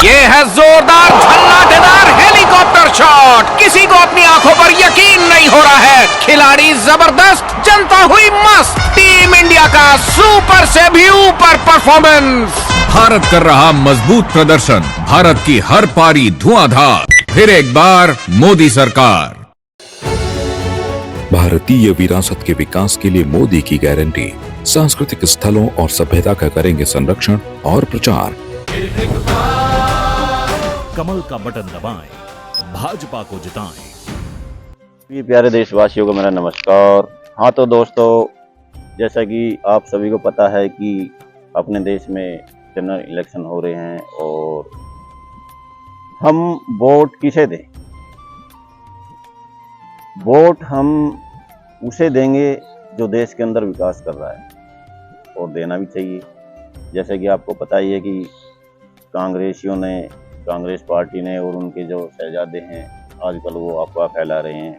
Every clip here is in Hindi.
ये है जोरदार झल्लाटेदार हेलीकॉप्टर शॉट। किसी को अपनी आंखों पर यकीन नहीं हो रहा है। खिलाड़ी जबरदस्त, जनता हुई मस्त। टीम इंडिया का सुपर से भी ऊपर परफॉर्मेंस। भारत कर रहा मजबूत प्रदर्शन, भारत की हर पारी धुआंधार। फिर एक बार मोदी सरकार। भारतीय विरासत के विकास के लिए मोदी की गारंटी। सांस्कृतिक स्थलों और सभ्यता का करेंगे संरक्षण और प्रचार। कमल का बटन दबाएं, भाजपा को जिताएं। ये प्यारे देशवासियों को मेरा नमस्कार। हाँ तो दोस्तों, जैसा कि आप सभी को पता है कि अपने देश में जनरल इलेक्शन हो रहे हैं और हम वोट किसे दें? वोट हम उसे देंगे जो देश के अंदर विकास कर रहा है और देना भी चाहिए। जैसे कि आपको पता ही है कि कांग्रेसियों ने, कांग्रेस पार्टी ने और उनके जो शहजादे हैं आजकल वो अफवाह फैला रहे हैं।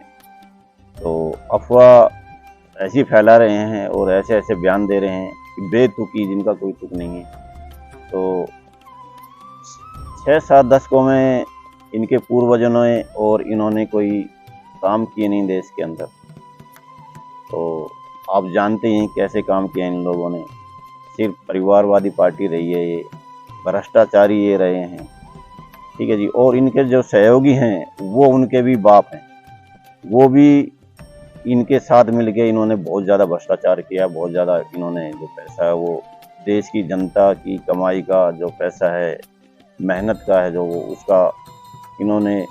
तो अफवाह ऐसी फैला रहे हैं और ऐसे ऐसे बयान दे रहे हैं कि बेतुकी, जिनका कोई तुक नहीं है। तो 6-7 दशकों में इनके पूर्वजों ने और इन्होंने कोई काम किए नहीं देश के अंदर। तो आप जानते हैं कैसे काम किया इन लोगों ने। सिर्फ परिवारवादी पार्टी रही है ये, भ्रष्टाचारी ये रहे हैं, ठीक है जी। और इनके जो सहयोगी हैं वो उनके भी बाप हैं, वो भी इनके साथ मिलके इन्होंने बहुत ज़्यादा भ्रष्टाचार किया। बहुत ज़्यादा इन्होंने जो पैसा है वो देश की जनता की कमाई का जो पैसा है, मेहनत का है जो, वो उसका इन्होंने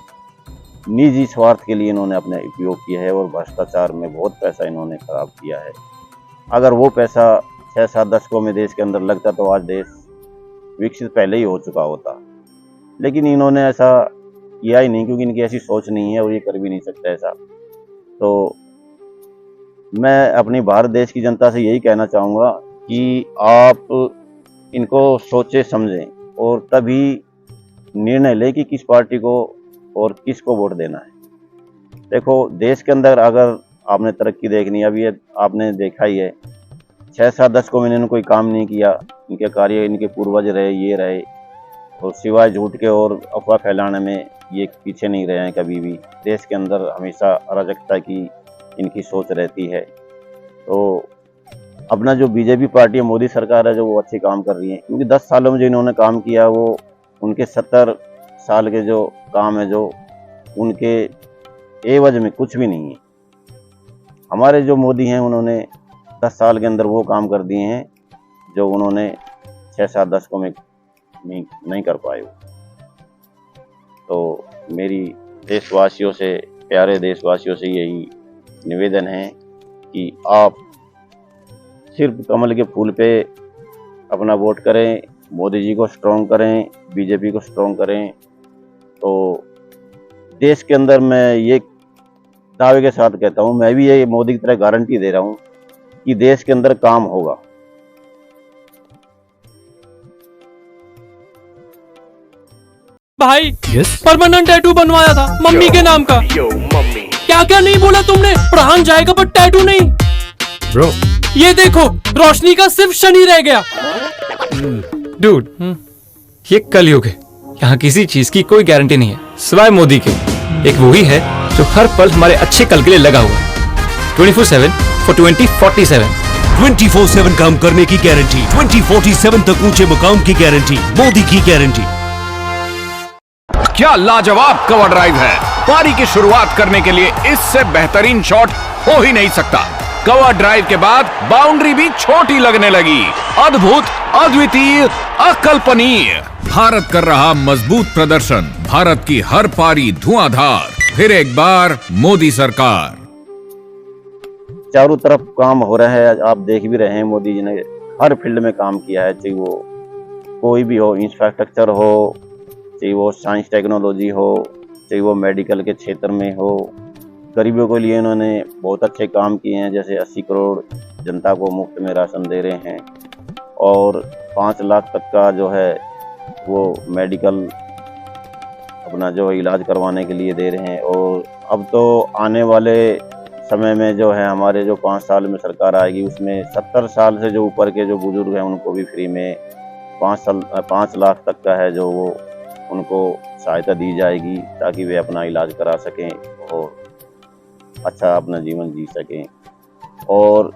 निजी स्वार्थ के लिए इन्होंने अपने उपयोग किया है और भ्रष्टाचार में बहुत पैसा इन्होंने खराब किया है। अगर वो पैसा 6-7 दशकों में देश के अंदर लगता तो आज देश विकसित पहले ही हो चुका होता। लेकिन इन्होंने ऐसा किया ही नहीं, क्योंकि इनकी ऐसी सोच नहीं है और ये कर भी नहीं सकते ऐसा। तो मैं अपनी भारत देश की जनता से यही कहना चाहूँगा कि आप इनको सोचे समझें और तभी निर्णय लें कि किस पार्टी को और किसको वोट देना है। देखो, देश के अंदर अगर आपने तरक्की देखनी है, अभी आपने देखा ही है 6-7 दशकों में इन्होंने कोई काम नहीं किया। इनके कार्य, इनके पूर्वज रहे, ये रहे, और सिवाय झूठ के और अफवाह फैलाने में ये पीछे नहीं रहे हैं कभी भी। देश के अंदर हमेशा अराजकता की इनकी सोच रहती है। तो अपना जो बीजेपी पार्टी है, मोदी सरकार है, जो वो अच्छे काम कर रही है, क्योंकि 10 सालों में जो इन्होंने काम किया वो उनके 70 साल के जो काम है, जो उनके एवज में कुछ भी नहीं है। हमारे जो मोदी हैं उन्होंने 10 साल के अंदर वो काम कर दिए हैं जो उन्होंने 6-7 दशकों में नहीं कर पाए। तो मेरी देशवासियों से, प्यारे देशवासियों से यही निवेदन है कि आप सिर्फ कमल के फूल पे अपना वोट करें, मोदी जी को स्ट्रॉन्ग करें, बीजेपी को स्ट्रॉन्ग करें। तो देश के अंदर मैं ये दावे के साथ कहता हूँ, मैं भी ये मोदी की तरह गारंटी दे रहा हूँ कि देश के अंदर काम होगा। भाई परमानेंट टैटू बनवाया था मम्मी के नाम का। क्या क्या नहीं बोला तुमने? प्राण जाएगा पर टैटू नहीं। ब्रो, ये देखो, रोशनी का सिर्फ शनि रह गया। डूड, ये कलयुग है। यहाँ किसी चीज की कोई गारंटी नहीं है सिवाय मोदी के। एक वो ही है जो हर पल हमारे अच्छे कल के लिए लगा हुआ है। 24/7 for 2047। 24/7 काम करने की गारंटी, 2047 तक ऊंचे मुकाम की गारंटी, मोदी की गारंटी। क्या लाजवाब कवर ड्राइव है। पारी की शुरुआत करने के लिए इससे बेहतरीन शॉट हो ही नहीं सकता। कवर ड्राइव के बाद बाउंड्री भी छोटी लगने लगी। अद्भुत, अद्वितीय, अकल्पनीय। भारत कर रहा मजबूत प्रदर्शन, भारत की हर पारी धुआंधार। फिर एक बार मोदी सरकार। चारों तरफ काम हो रहा है, आप देख भी रहे हैं। मोदी जी ने हर फील्ड में काम किया है, चाहे वो कोई भी हो, इंफ्रास्ट्रक्चर हो, चाहे वो साइंस टेक्नोलॉजी हो, चाहे वो मेडिकल के क्षेत्र में हो। गरीबों के लिए इन्होंने बहुत अच्छे काम किए हैं, जैसे 80 करोड़ जनता को मुफ्त में राशन दे रहे हैं और 5 लाख तक का जो है वो मेडिकल अपना जो इलाज करवाने के लिए दे रहे हैं। और अब तो आने वाले समय में जो है हमारे जो 5 साल में सरकार आएगी, उसमें 70 साल से जो ऊपर के जो बुजुर्ग हैं उनको भी फ्री में 5 लाख तक का है जो वो उनको सहायता दी जाएगी ताकि वे अपना इलाज करा सकें और अच्छा अपना जीवन जी सकें। और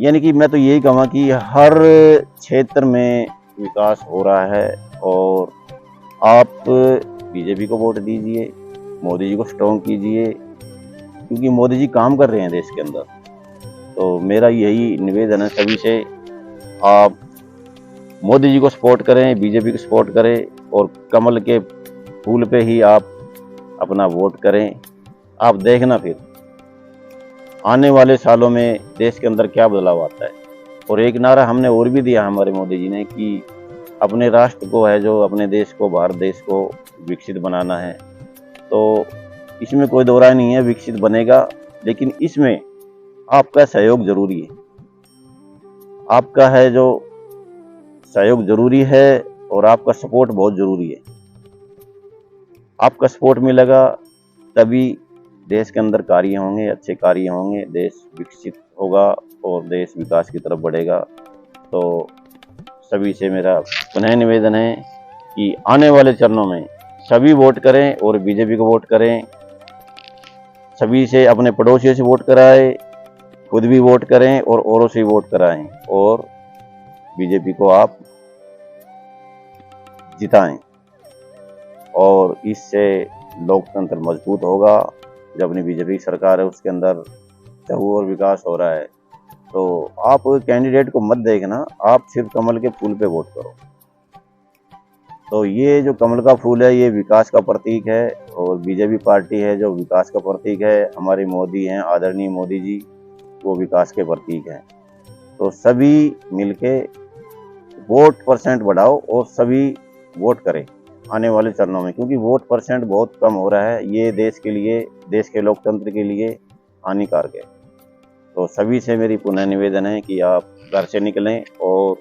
यानी कि मैं तो यही कहूँगा कि हर क्षेत्र में विकास हो रहा है और आप बीजेपी को वोट दीजिए, मोदी जी को स्ट्रॉन्ग कीजिए, क्योंकि मोदी जी काम कर रहे हैं देश के अंदर। तो मेरा यही निवेदन है सभी से, आप मोदी जी को सपोर्ट करें, बीजेपी को सपोर्ट करें और कमल के फूल पे ही आप अपना वोट करें। आप देखना फिर आने वाले सालों में देश के अंदर क्या बदलाव आता है। और एक नारा हमने और भी दिया हमारे मोदी जी ने कि अपने राष्ट्र को है जो अपने देश को, भारत देश को विकसित बनाना है। तो इसमें कोई दो राय नहीं है, विकसित बनेगा, लेकिन इसमें आपका सहयोग जरूरी है। आपका है जो सहयोग जरूरी है और आपका सपोर्ट बहुत जरूरी है। आपका सपोर्ट मिलेगा तभी देश के अंदर कार्य होंगे, अच्छे कार्य होंगे, देश विकसित होगा और देश विकास की तरफ बढ़ेगा। तो सभी से मेरा पुनः निवेदन है कि आने वाले चरणों में सभी वोट करें और बीजेपी को वोट करें। सभी से, अपने पड़ोसियों से वोट कराएं, खुद भी वोट करें और औरों से वोट कराएं और बीजेपी को आप जिताएं। और इससे लोकतंत्र मजबूत होगा। जब अपनी बीजेपी की सरकार है उसके अंदर चाहू और विकास हो रहा है। तो आप कैंडिडेट को मत देखना, आप सिर्फ कमल के फूल पे वोट करो। तो ये जो कमल का फूल है ये विकास का प्रतीक है और बीजेपी पार्टी है जो विकास का प्रतीक है। हमारे मोदी हैं, आदरणीय मोदी जी, वो विकास के प्रतीक हैं। तो सभी मिलके वोट परसेंट बढ़ाओ और सभी वोट करें आने वाले चरणों में, क्योंकि वोट परसेंट बहुत कम हो रहा है। ये देश के लिए, देश के लोकतंत्र के लिए हानिकारक है। तो सभी से मेरी पुनः निवेदन है कि आप घर से निकलें और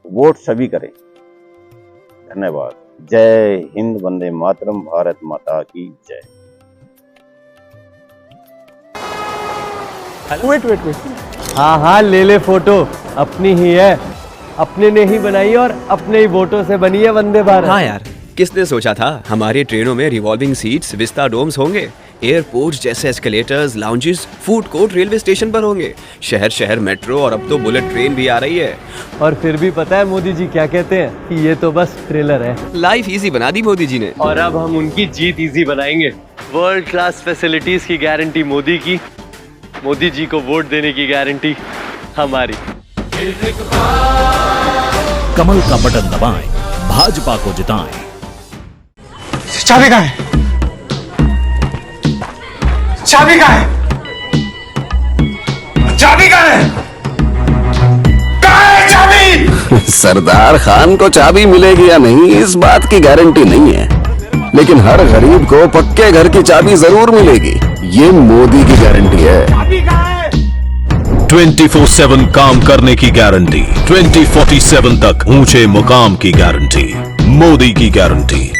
वोट सभी करें। धन्यवाद। जय हिंद, वंदे मातरम, भारत माता की जय। वेट। हाँ, ले फोटो, अपनी ही है, अपने ने ही बनाई और अपने ही वोटों से बनी है वंदे भारत। हाँ यार, किसने सोचा था हमारी ट्रेनों में रिवॉल्विंग सीट्स, विस्टा डोम्स होंगे, एयरपोर्ट जैसे escalators, lounges, food court railway station पर होंगे, शहर शहर मेट्रो और अब तो बुलेट ट्रेन भी आ रही है। और फिर भी पता है मोदी जी क्या कहते हैं कि ये तो बस ट्रेलर है। लाइफ इजी बना दी मोदी जी ने। और अब हम उनकी जीत इजी बनाएंगे। वर्ल्ड क्लास फैसिलिटीज की गारंटी मोदी की, मोदी जी को वोट देने की गारंटी हमारी। कमल का बटन दबाएं, भाजपा को जिताएं। चाबी कहाँ है? चाबी कहाँ है? चाबी कहाँ है? कहाँ है चाबी? सरदार खान को चाबी मिलेगी या नहीं इस बात की गारंटी नहीं है, लेकिन हर गरीब को पक्के घर की चाबी जरूर मिलेगी, ये मोदी की गारंटी है। 24/7 काम करने की गारंटी, 2047 तक ऊंचे मुकाम की गारंटी, मोदी की गारंटी।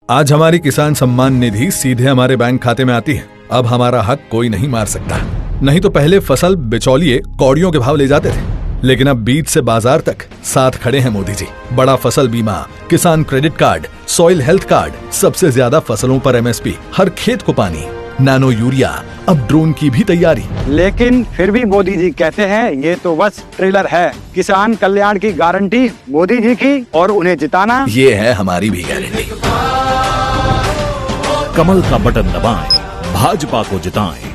आज हमारी किसान सम्मान निधि सीधे हमारे बैंक खाते में आती है। अब हमारा हक कोई नहीं मार सकता। नहीं तो पहले फसल बिचौलिए कौड़ियों के भाव ले जाते थे, लेकिन अब बीज से बाजार तक साथ खड़े हैं मोदी जी। बड़ा फसल बीमा, किसान credit card, soil health card, सबसे ज्यादा फसलों पर MSP, हर खेत को पानी, नैनो यूरिया, अब ड्रोन की भी तैयारी। लेकिन फिर भी मोदी जी कहते हैं ये तो बस ट्रेलर है। किसान कल्याण की गारंटी मोदी जी की और उन्हें जिताना ये है हमारी भी गारंटी। कमल का बटन दबाएं, भाजपा को जिताएं।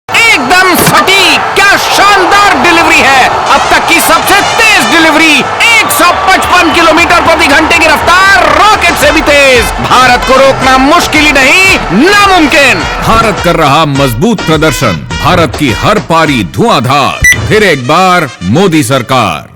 एकदम सटीक, क्या शानदार डिलीवरी है। अब तक की सबसे तेज डिलीवरी, 155 किलोमीटर प्रति घंटे की रफ्तार, रॉकेट से भी तेज। भारत को रोकना मुश्किल ही नहीं, नामुमकिन। भारत कर रहा मजबूत प्रदर्शन, भारत की हर पारी धुआंधार। फिर एक बार मोदी सरकार।